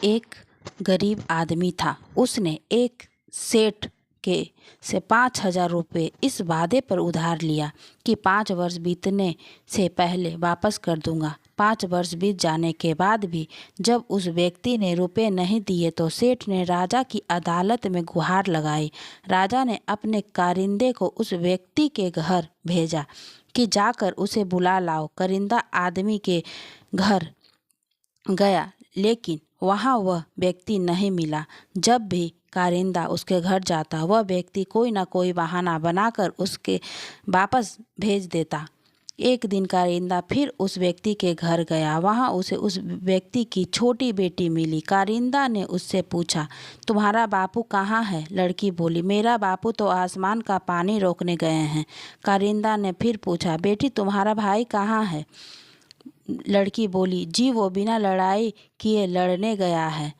एक गरीब आदमी था। उसने एक सेठ के से 5,000 रुपये इस वादे पर उधार लिया कि 5 वर्ष बीतने से पहले वापस कर दूंगा। 5 वर्ष बीत जाने के बाद भी जब उस व्यक्ति ने रुपए नहीं दिए तो सेठ ने राजा की अदालत में गुहार लगाई। राजा ने अपने कारिंदे को उस व्यक्ति के घर भेजा कि जाकर उसे बुला लाओ। कारिंदा आदमी के घर गया, लेकिन वहाँ वह व्यक्ति नहीं मिला। जब भी कारिंदा उसके घर जाता, वह व्यक्ति कोई ना कोई बहाना बनाकर उसके वापस भेज देता। एक दिन कारिंदा फिर उस व्यक्ति के घर गया। वहाँ उसे उस व्यक्ति की छोटी बेटी मिली। कारिंदा ने उससे पूछा, तुम्हारा बापू कहाँ है? लड़की बोली, मेरा बापू तो आसमान का पानी रोकने गए हैं। कारिंदा ने फिर पूछा, बेटी तुम्हारा भाई कहाँ है? लड़की बोली, जी वो बिना लड़ाई किए लड़ने गया है।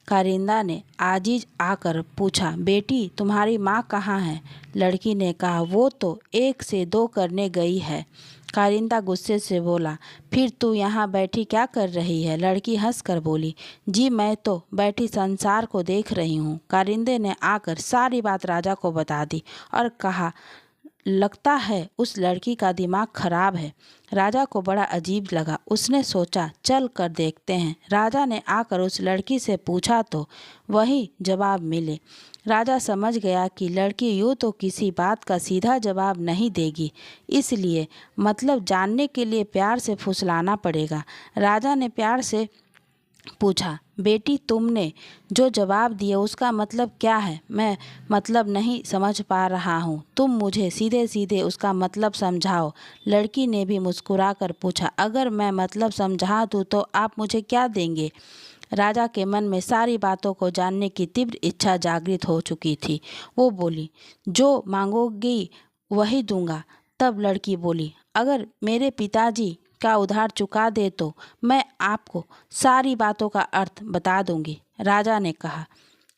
कारिंदा ने आजीज आकर पूछा, बेटी तुम्हारी माँ कहाँ है? लड़की ने कहा, वो तो 1 से 2 करने गई है। कारिंदा गुस्से से बोला, फिर तू यहाँ बैठी क्या कर रही है? लड़की हंसकर बोली, जी मैं तो बैठी संसार को देख रही हूँ। कारिंदे ने आकर सारी बात राजा को बता दी और कहा, लगता है उस लड़की का दिमाग खराब है। राजा को बड़ा अजीब लगा। उसने सोचा, चल कर देखते हैं। राजा ने आकर उस लड़की से पूछा तो वही जवाब मिले। राजा समझ गया कि लड़की यूँ तो किसी बात का सीधा जवाब नहीं देगी, इसलिए मतलब जानने के लिए प्यार से फुसलाना पड़ेगा। राजा ने प्यार से पूछा, बेटी तुमने जो जवाब दिया उसका मतलब क्या है? मैं मतलब नहीं समझ पा रहा हूँ, तुम मुझे सीधे सीधे उसका मतलब समझाओ। लड़की ने भी मुस्कुराकर पूछा, अगर मैं मतलब समझा दूँ तो आप मुझे क्या देंगे? राजा के मन में सारी बातों को जानने की तीव्र इच्छा जागृत हो चुकी थी। वो बोली, जो मांगोगी वही दूंगा। तब लड़की बोली, अगर मेरे पिताजी का उधार चुका दे तो मैं आपको सारी बातों का अर्थ बता दूंगी। राजा ने कहा,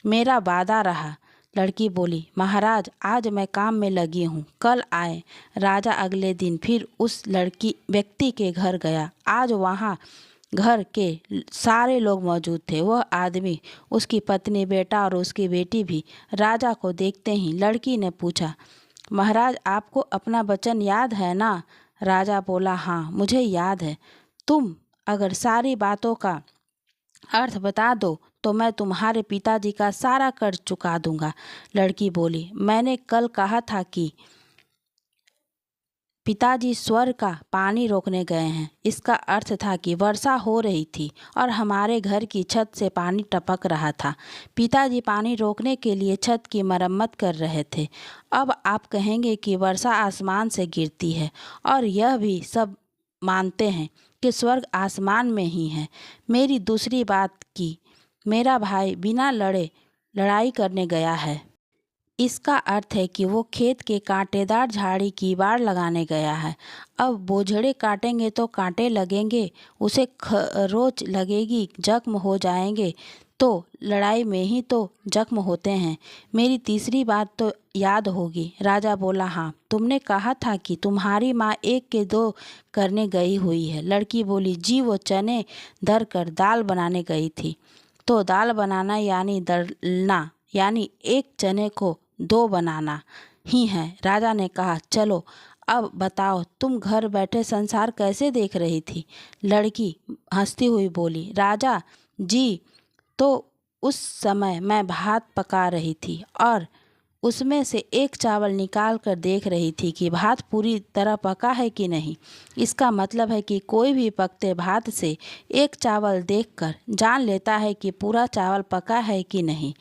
मेरा वादा रहा। लड़की बोली, महाराज आज मैं काम में लगी हूँ, कल आए। राजा अगले दिन फिर उस लड़की व्यक्ति के घर गया। आज वहाँ घर के सारे लोग मौजूद थे। वह आदमी, उसकी पत्नी, बेटा और उसकी बेटी भी। राजा को देखते ही लड़की ने पूछा, महाराज आपको अपना वचन याद है ना? राजा बोला, हाँ मुझे याद है। तुम अगर सारी बातों का अर्थ बता दो तो मैं तुम्हारे पिताजी का सारा कर्ज चुका दूंगा। लड़की बोली, मैंने कल कहा था कि पिताजी स्वर्ग का पानी रोकने गए हैं। इसका अर्थ था कि वर्षा हो रही थी और हमारे घर की छत से पानी टपक रहा था। पिताजी पानी रोकने के लिए छत की मरम्मत कर रहे थे। अब आप कहेंगे कि वर्षा आसमान से गिरती है और यह भी सब मानते हैं कि स्वर्ग आसमान में ही है। मेरी दूसरी बात की मेरा भाई बिना लड़ाई करने गया है। इसका अर्थ है कि वो खेत के कांटेदार झाड़ी की बाड़ लगाने गया है। अब बोझड़े काटेंगे तो कांटे लगेंगे, उसे खरोच लगेगी, जख्म हो जाएंगे। तो लड़ाई में ही तो जख्म होते हैं। मेरी तीसरी बात तो याद होगी। राजा बोला, हाँ तुमने कहा था कि तुम्हारी माँ 1 के 2 करने गई हुई है। लड़की बोली, जी वो चने धर कर दाल बनाने गई थी। तो दाल बनाना यानी दलना, यानी एक चने को 2 बनाना ही है। राजा ने कहा, चलो अब बताओ तुम घर बैठे संसार कैसे देख रही थी? लड़की हंसती हुई बोली, राजा जी तो उस समय मैं भात पका रही थी और उसमें से एक चावल निकाल कर देख रही थी कि भात पूरी तरह पका है कि नहीं। इसका मतलब है कि कोई भी पकते भात से एक चावल देखकर जान लेता है कि पूरा चावल पका है कि नहीं।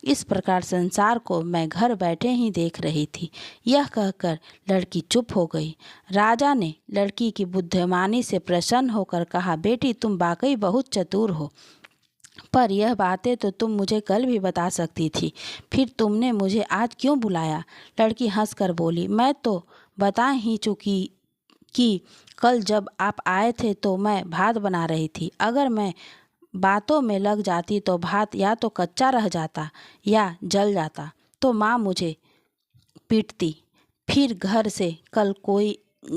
इस प्रकार संसार को मैं घर बैठे ही देख रही थी। यह कहकर लड़की चुप हो गई। राजा ने लड़की की बुद्धिमानी से प्रसन्न होकर कहा, बेटी तुम वाकई बहुत चतुर हो, पर यह बातें तो तुम मुझे कल भी बता सकती थी, फिर तुमने मुझे आज क्यों बुलाया? लड़की हंसकर बोली, मैं तो बता ही चुकी कि कल जब आप आए थे तो मैं भात बना रही थी। अगर मैं बातों में लग जाती तो भात या तो कच्चा रह जाता या जल जाता, तो माँ मुझे पीटती। फिर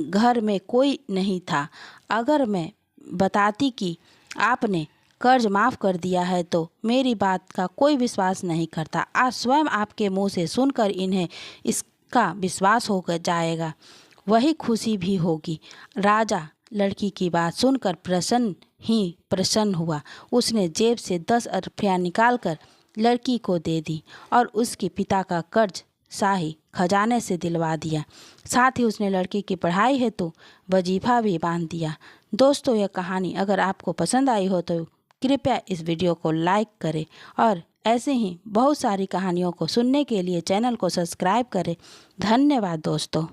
घर में कोई नहीं था। अगर मैं बताती कि आपने कर्ज माफ़ कर दिया है तो मेरी बात का कोई विश्वास नहीं करता। आज स्वयं आपके मुंह से सुनकर इन्हें इसका विश्वास हो जाएगा, वही खुशी भी होगी। राजा लड़की की बात सुनकर प्रसन्न हुआ। उसने जेब से 10 रुपया निकालकर लड़की को दे दी और उसके पिता का कर्ज शाही खजाने से दिलवा दिया। साथ ही उसने लड़की की पढ़ाई हेतु वजीफा भी बांध दिया। दोस्तों, यह कहानी अगर आपको पसंद आई हो तो कृपया इस वीडियो को लाइक करें और ऐसे ही बहुत सारी कहानियों को सुनने के लिए चैनल को सब्सक्राइब करें। धन्यवाद दोस्तों।